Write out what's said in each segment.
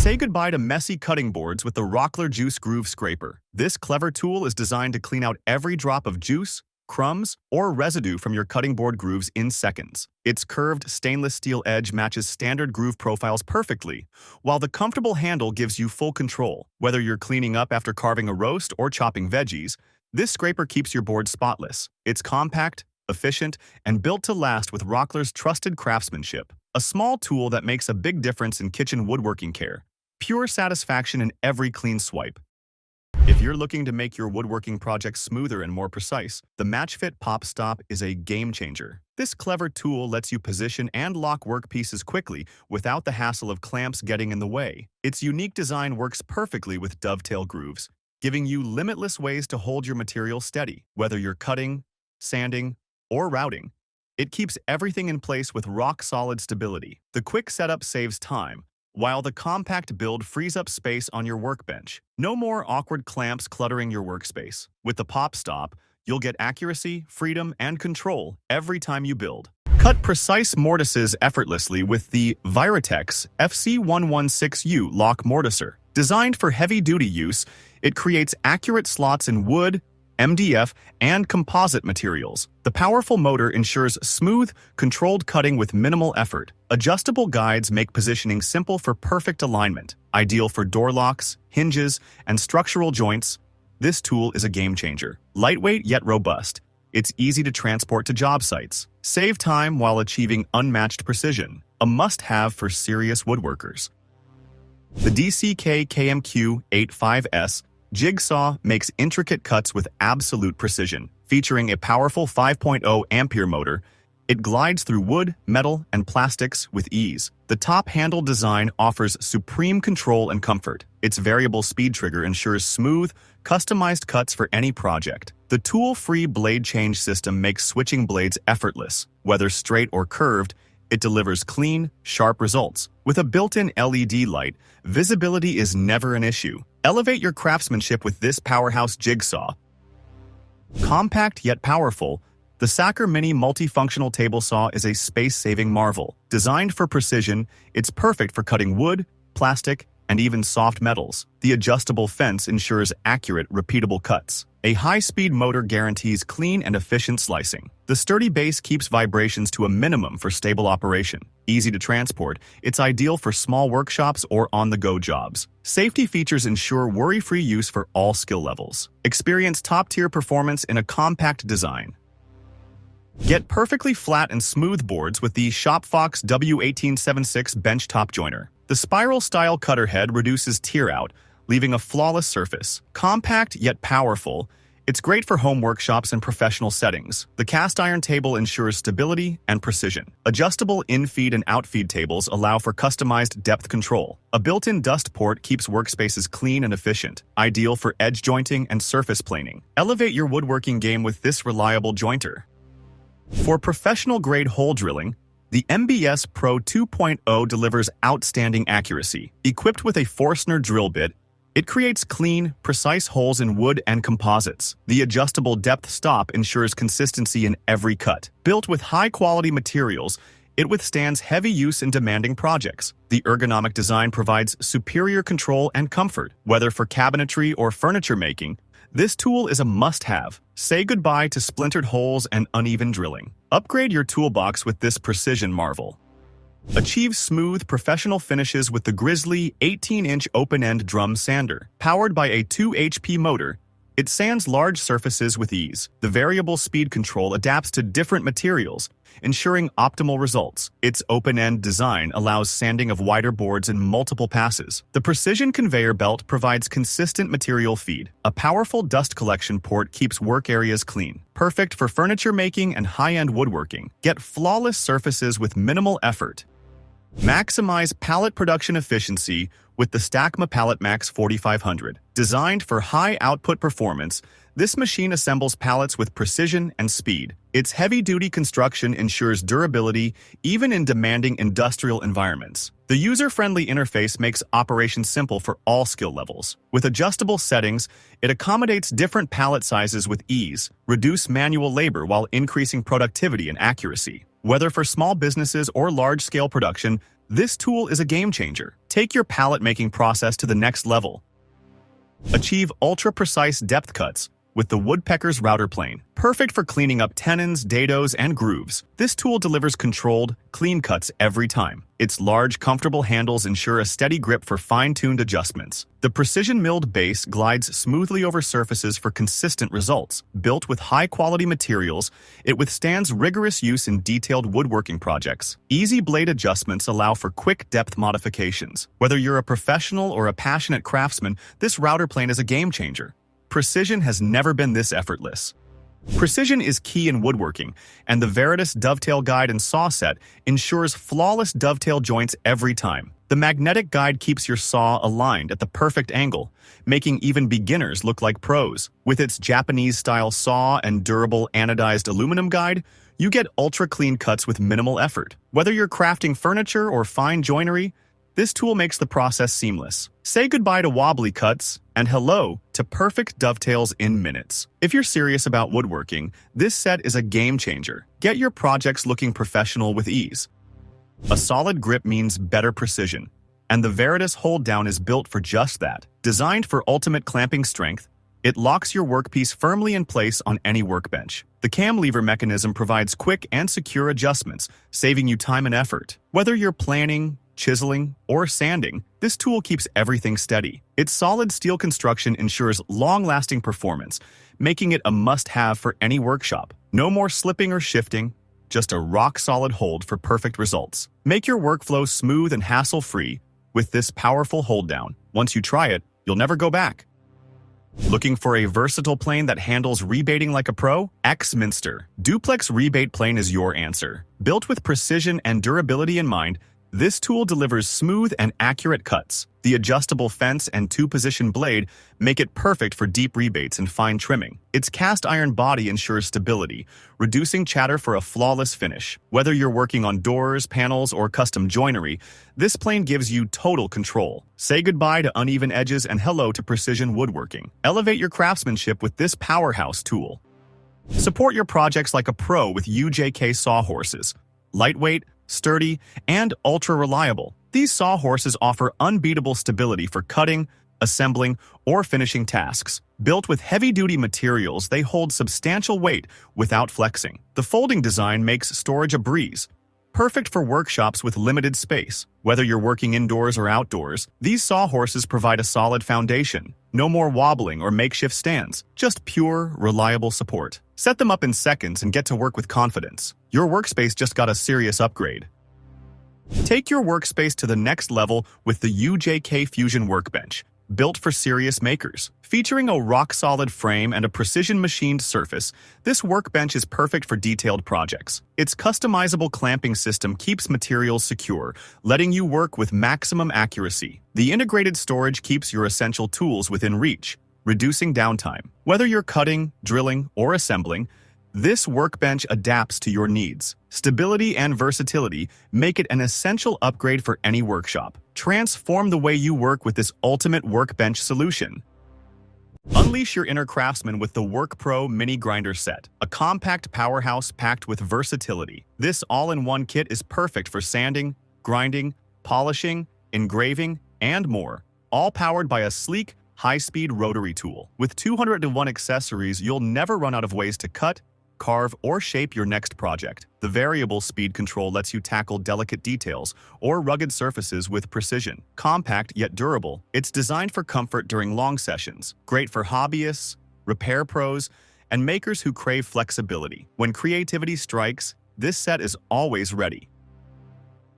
Say goodbye to messy cutting boards with the Rockler Juice Groove Scraper. This clever tool is designed to clean out every drop of juice, crumbs, or residue from your cutting board grooves in seconds. Its curved stainless steel edge matches standard groove profiles perfectly, while the comfortable handle gives you full control. Whether you're cleaning up after carving a roast or chopping veggies, this scraper keeps your board spotless. It's compact, efficient, and built to last with Rockler's trusted craftsmanship. A small tool that makes a big difference in kitchen woodworking care. Pure satisfaction in every clean swipe. If you're looking to make your woodworking project smoother and more precise, the MatchFit Pop Stop is a game changer. This clever tool lets you position and lock workpieces quickly without the hassle of clamps getting in the way. Its unique design works perfectly with dovetail grooves, giving you limitless ways to hold your material steady. Whether you're cutting, sanding, or routing, it keeps everything in place with rock-solid stability. The quick setup saves time, while the compact build frees up space on your workbench. No more awkward clamps cluttering your workspace. With the Pop Stop, you'll get accuracy, freedom, and control every time you build. Cut precise mortises effortlessly with the Virutex FC116U lock mortiser. Designed for heavy-duty use, it creates accurate slots in wood, MDF, and composite materials. The powerful motor ensures smooth, controlled cutting with minimal effort. Adjustable guides make positioning simple for perfect alignment. Ideal for door locks, hinges, and structural joints, this tool is a game changer. Lightweight yet robust, it's easy to transport to job sites. Save time while achieving unmatched precision. A must-have for serious woodworkers. The DCK KMQ85S Jigsaw makes intricate cuts with absolute precision. Featuring a powerful 5.0 ampere motor, it glides through wood, metal, and plastics with ease. The top handle design offers supreme control and comfort. Its variable speed trigger ensures smooth, customized cuts for any project. The tool-free blade change system makes switching blades effortless. Whether straight or curved, it delivers clean, sharp results. With a built-in LED light, visibility is never an issue. Elevate your craftsmanship with this powerhouse jigsaw. Compact yet powerful, the Sacker Mini multifunctional table saw is a space-saving marvel. Designed for precision, it's perfect for cutting wood, plastic, and even soft metals. The adjustable fence ensures accurate, repeatable cuts. A high-speed motor guarantees clean and efficient slicing. The sturdy base keeps vibrations to a minimum for stable operation. Easy to transport, it's ideal for small workshops or on-the-go jobs. Safety features ensure worry-free use for all skill levels. Experience top-tier performance in a compact design. Get perfectly flat and smooth boards with the ShopFox W1876 Benchtop joiner. The spiral-style Cutterhead reduces tear out, leaving a flawless surface. Compact yet powerful, it's great for home workshops and professional settings. The cast iron table ensures stability and precision. Adjustable in-feed and out-feed tables allow for customized depth control. A built-in dust port keeps workspaces clean and efficient, ideal for edge jointing and surface planing. Elevate your woodworking game with this reliable jointer. For professional-grade hole drilling, the MBS Pro 2.0 delivers outstanding accuracy. Equipped with a Forstner drill bit, it creates clean, precise holes in wood and composites. The adjustable depth stop ensures consistency in every cut. Built with high-quality materials, it withstands heavy use in demanding projects. The ergonomic design provides superior control and comfort. Whether for cabinetry or furniture making, this tool is a must-have. Say goodbye to splintered holes and uneven drilling. Upgrade your toolbox with this precision marvel. Achieve smooth, professional finishes with the Grizzly 18-inch open-end drum sander. Powered by a 2 HP motor, it sands large surfaces with ease. The variable speed control adapts to different materials, ensuring optimal results. Its open-end design allows sanding of wider boards in multiple passes. The precision conveyor belt provides consistent material feed. A powerful dust collection port keeps work areas clean. Perfect for furniture making and high-end woodworking. Get flawless surfaces with minimal effort. Maximize pallet production efficiency with the Stakma palletmax 4500. Designed for high output performance, this machine assembles pallets with precision and speed. Its heavy-duty construction ensures durability even in demanding industrial environments. The user-friendly interface makes operation simple for all skill levels. With adjustable settings, it accommodates different pallet sizes with ease, reduce manual labor while increasing productivity and accuracy. Whether for small businesses or large-scale production, This tool is a game changer. Take your pallet making process to the next level. Achieve ultra-precise depth cuts with the Woodpeckers router plane. Perfect for cleaning up tenons, dados, and grooves. This tool delivers controlled, clean cuts every time. Its large, comfortable handles ensure a steady grip for fine-tuned adjustments. The precision-milled base glides smoothly over surfaces for consistent results. Built with high-quality materials, it withstands rigorous use in detailed woodworking projects. Easy blade adjustments allow for quick depth modifications. Whether you're a professional or a passionate craftsman, this router plane is a game changer. Precision has never been this effortless. Precision is key in woodworking, and the Veritas Dovetail Guide and Saw Set ensures flawless dovetail joints every time. The magnetic guide keeps your saw aligned at the perfect angle, making even beginners look like pros. With its Japanese-style saw and durable anodized aluminum guide, you get ultra-clean cuts with minimal effort. Whether you're crafting furniture or fine joinery, this tool makes the process seamless. Say goodbye to wobbly cuts and hello to perfect dovetails in minutes. If you're serious about woodworking, this set is a game changer. Get your projects looking professional with ease. A solid grip means better precision, and the Veritas Hold-Down is built for just that. Designed for ultimate clamping strength, it locks your workpiece firmly in place on any workbench. The cam lever mechanism provides quick and secure adjustments, saving you time and effort. Whether you're planning, chiseling, or sanding, this tool keeps everything steady. Its solid steel construction ensures long-lasting performance, making it a must-have for any workshop. No more slipping or shifting, just a rock-solid hold for perfect results. Make your workflow smooth and hassle-free with this powerful hold-down. Once you try it, you'll never go back. Looking for a versatile plane that handles rebating like a pro? AXMINSTER Duplex Rebate Plane is your answer. Built with precision and durability in mind, this tool delivers smooth and accurate cuts. The adjustable fence and two-position blade make it perfect for deep rebates and fine trimming. Its cast iron body ensures stability, reducing chatter for a flawless finish. Whether you're working on doors, panels, or custom joinery, this plane gives you total control. Say goodbye to uneven edges and hello to precision woodworking. Elevate your craftsmanship with this powerhouse tool. Support your projects like a pro with UJK Sawhorses. Lightweight, sturdy, and ultra-reliable. These sawhorses offer unbeatable stability for cutting, assembling, or finishing tasks. Built with heavy-duty materials, they hold substantial weight without flexing. The folding design makes storage a breeze, perfect for workshops with limited space. Whether you're working indoors or outdoors, these sawhorses provide a solid foundation. No more wobbling or makeshift stands, just pure, reliable support. Set them up in seconds and get to work with confidence. Your workspace just got a serious upgrade. Take your workspace to the next level with the UJK Fusion Workbench, built for serious makers. Featuring a rock-solid frame and a precision-machined surface, this workbench is perfect for detailed projects. Its customizable clamping system keeps materials secure, letting you work with maximum accuracy. The integrated storage keeps your essential tools within reach, reducing downtime. Whether you're cutting, drilling, or assembling, this workbench adapts to your needs. Stability and versatility make it an essential upgrade for any workshop. Transform the way you work with this ultimate workbench solution. Unleash your inner craftsman with the WORKPRO Mini Grinder Set, a compact powerhouse packed with versatility. This all-in-one kit is perfect for sanding, grinding, polishing, engraving, and more, all powered by a sleek, high-speed rotary tool. With 200-to-1 accessories, you'll never run out of ways to cut, carve, or shape your next project. The variable speed control lets you tackle delicate details or rugged surfaces with precision. Compact yet durable, it's designed for comfort during long sessions. Great for hobbyists, repair pros, and makers who crave flexibility. When creativity strikes, this set is always ready.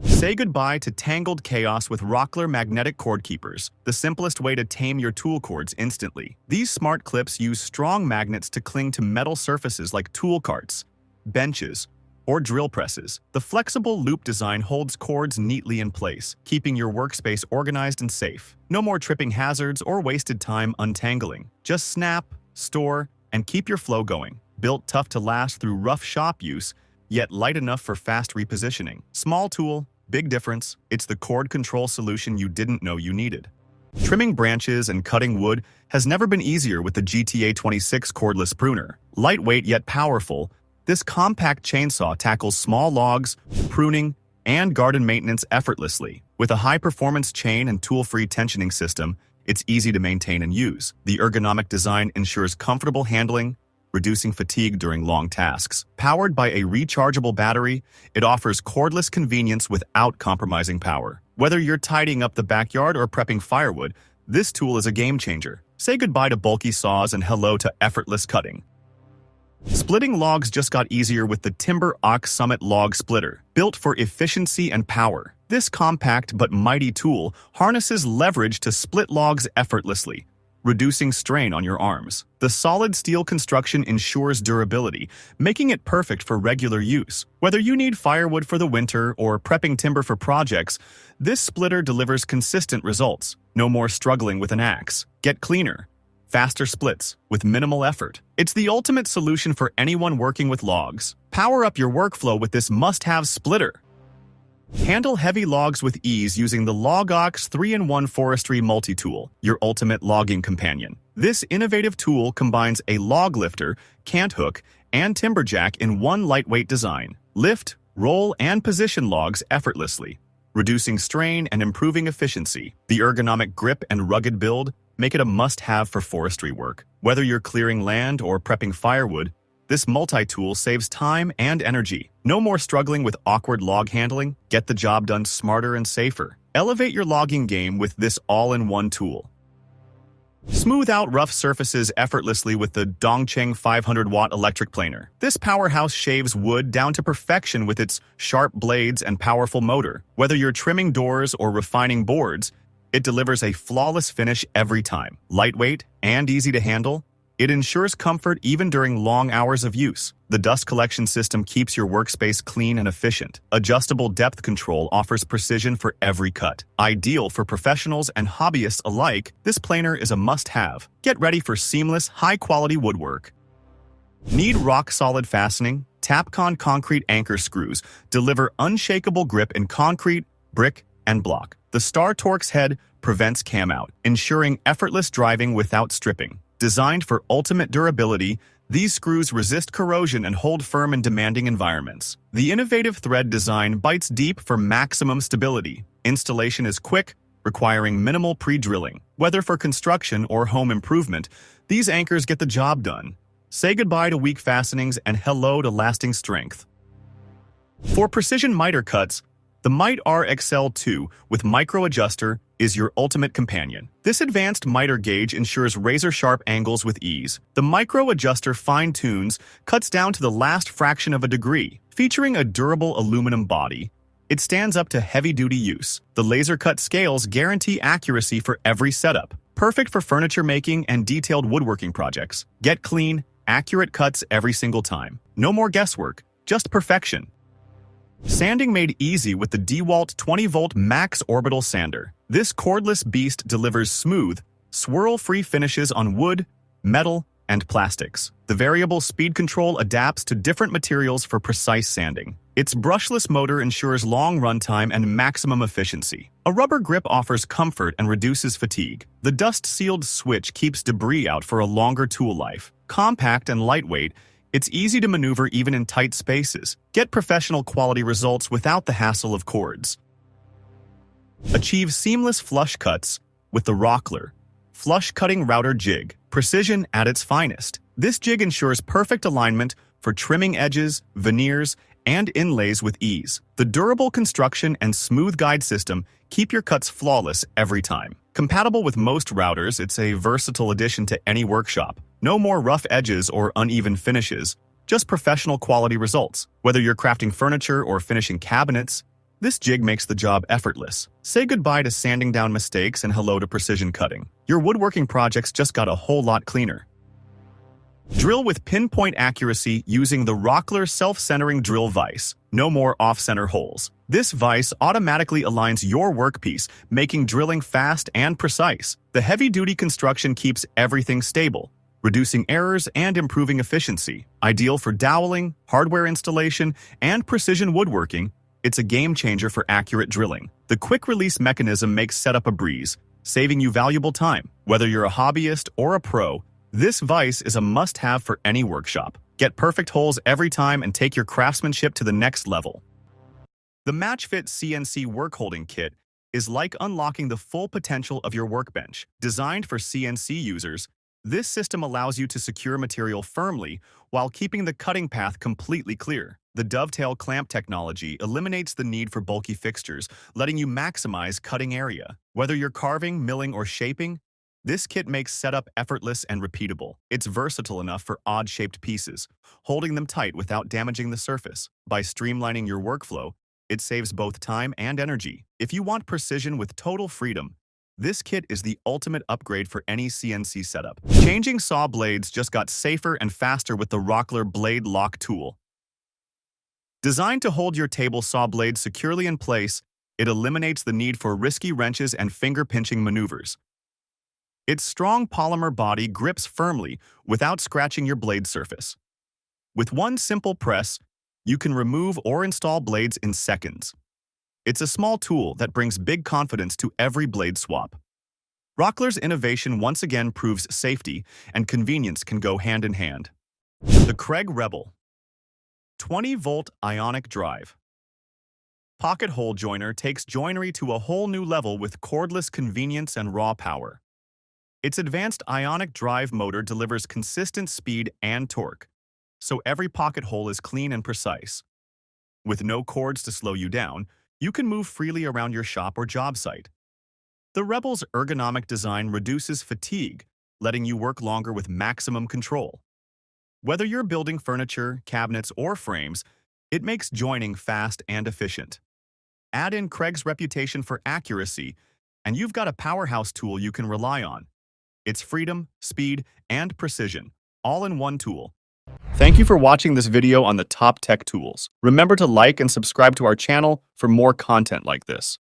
Say goodbye to tangled chaos with Rockler magnetic cord keepers, the simplest way to tame your tool cords instantly. These smart clips use strong magnets to cling to metal surfaces like tool carts, benches, or drill presses. The flexible loop design holds cords neatly in place, keeping your workspace organized and safe. No more tripping hazards or wasted time untangling. Just snap, store, and keep your flow going. Built tough to last through rough shop use, yet light enough for fast repositioning. Small tool, big difference. It's the cord control solution you didn't know you needed. Trimming branches and cutting wood has never been easier with the GTA 26 Cordless Pruner. Lightweight yet powerful, this compact chainsaw tackles small logs, pruning, and garden maintenance effortlessly. With a high-performance chain and tool-free tensioning system, it's easy to maintain and use. The ergonomic design ensures comfortable handling, reducing fatigue during long tasks. Powered by a rechargeable battery, it offers cordless convenience without compromising power. Whether you're tidying up the backyard or prepping firewood, this tool is a game changer. Say goodbye to bulky saws and hello to effortless cutting. Splitting logs just got easier with the TimberOX Summit Log Splitter. Built for efficiency and power, this compact but mighty tool harnesses leverage to split logs effortlessly, reducing strain on your arms. The solid steel construction ensures durability, making it perfect for regular use. Whether you need firewood for the winter or prepping timber for projects, this splitter delivers consistent results. No more struggling with an axe. Get cleaner, faster splits with minimal effort. It's the ultimate solution for anyone working with logs. Power up your workflow with this must-have splitter. Handle heavy logs with ease using the LogOX 3-in-1 Forestry Multitool, your ultimate logging companion. This innovative tool combines a log lifter, cant hook, and timber jack in one lightweight design. Lift, roll, and position logs effortlessly, reducing strain and improving efficiency. The ergonomic grip and rugged build make it a must-have for forestry work. Whether you're clearing land or prepping firewood, this multi-tool saves time and energy. No more struggling with awkward log handling. Get the job done smarter and safer. Elevate your logging game with this all-in-one tool. Smooth out rough surfaces effortlessly with the Dongcheng 500-watt electric planer. This powerhouse shaves wood down to perfection with its sharp blades and powerful motor. Whether you're trimming doors or refining boards, it delivers a flawless finish every time. Lightweight and easy to handle, it ensures comfort even during long hours of use. The dust collection system keeps your workspace clean and efficient. Adjustable depth control offers precision for every cut. Ideal for professionals and hobbyists alike, this planer is a must-have. Get ready for seamless, high-quality woodwork. Need rock-solid fastening? Tapcon concrete anchor screws deliver unshakable grip in concrete, brick, and block. The Star Torx head prevents cam-out, ensuring effortless driving without stripping. Designed for ultimate durability, these screws resist corrosion and hold firm in demanding environments. The innovative thread design bites deep for maximum stability. Installation is quick, requiring minimal pre-drilling. Whether for construction or home improvement, these anchors get the job done. Say goodbye to weak fastenings and hello to lasting strength. For precision miter cuts, the Mite-R-Excel II with micro adjuster is your ultimate companion. This advanced miter gauge ensures razor-sharp angles with ease. The micro adjuster fine-tunes cuts down to the last fraction of a degree. Featuring a durable aluminum body, it stands up to heavy-duty use. The laser-cut scales guarantee accuracy for every setup. Perfect for furniture making and detailed woodworking projects. Get clean, accurate cuts every single time. No more guesswork, just perfection. Sanding made easy with the DeWalt 20-volt Max Orbital Sander. This cordless beast delivers smooth, swirl-free finishes on wood, metal, and plastics. The variable speed control adapts to different materials for precise sanding. Its brushless motor ensures long runtime and maximum efficiency. A rubber grip offers comfort and reduces fatigue. The dust-sealed switch keeps debris out for a longer tool life. Compact and lightweight, it's easy to maneuver even in tight spaces. Get professional quality results without the hassle of cords. Achieve seamless flush cuts with the Rockler Flush Cutting Router Jig. Precision at its finest. This jig ensures perfect alignment for trimming edges, veneers, and inlays with ease. The durable construction and smooth guide system keep your cuts flawless every time. Compatible with most routers, it's a versatile addition to any workshop. No more rough edges or uneven finishes, just professional quality results. Whether you're crafting furniture or finishing cabinets, this jig makes the job effortless. Say goodbye to sanding down mistakes and hello to precision cutting. Your woodworking projects just got a whole lot cleaner. Drill with pinpoint accuracy using the Rockler self-centering drill vise. No more off-center holes. This vise automatically aligns your workpiece, making drilling fast and precise. The heavy-duty construction keeps everything stable, reducing errors and improving efficiency. Ideal for doweling, hardware installation, and precision woodworking, it's a game-changer for accurate drilling. The quick-release mechanism makes setup a breeze, saving you valuable time. Whether you're a hobbyist or a pro, this vise is a must-have for any workshop. Get perfect holes every time and take your craftsmanship to the next level. The MatchFit CNC Work-Holding Kit is like unlocking the full potential of your workbench. Designed for CNC users, this system allows you to secure material firmly while keeping the cutting path completely clear. The Dovetail clamp technology eliminates the need for bulky fixtures, letting you maximize cutting area. Whether you're carving, milling, or shaping, this kit makes setup effortless and repeatable. It's versatile enough for odd-shaped pieces, holding them tight without damaging the surface. By streamlining your workflow, it saves both time and energy. If you want precision with total freedom, this kit is the ultimate upgrade for any CNC setup. Changing saw blades just got safer and faster with the Rockler Blade Lock tool. Designed to hold your table saw blade securely in place, it eliminates the need for risky wrenches and finger-pinching maneuvers. Its strong polymer body grips firmly without scratching your blade surface. With one simple press, you can remove or install blades in seconds. It's a small tool that brings big confidence to every blade swap. Rockler's innovation once again proves safety and convenience can go hand in hand. The Craig Rebel 20-volt ionic drive. Pocket hole joiner takes joinery to a whole new level with cordless convenience and raw power. Its advanced ionic drive motor delivers consistent speed and torque, so every pocket hole is clean and precise. With no cords to slow you down, you can move freely around your shop or job site. The Rebel's ergonomic design reduces fatigue, letting you work longer with maximum control. Whether you're building furniture, cabinets, or frames, it makes joining fast and efficient. Add in Craig's reputation for accuracy, and you've got a powerhouse tool you can rely on. It's freedom, speed, and precision, all in one tool. Thank you for watching this video on the top tech tools. Remember to like and subscribe to our channel for more content like this.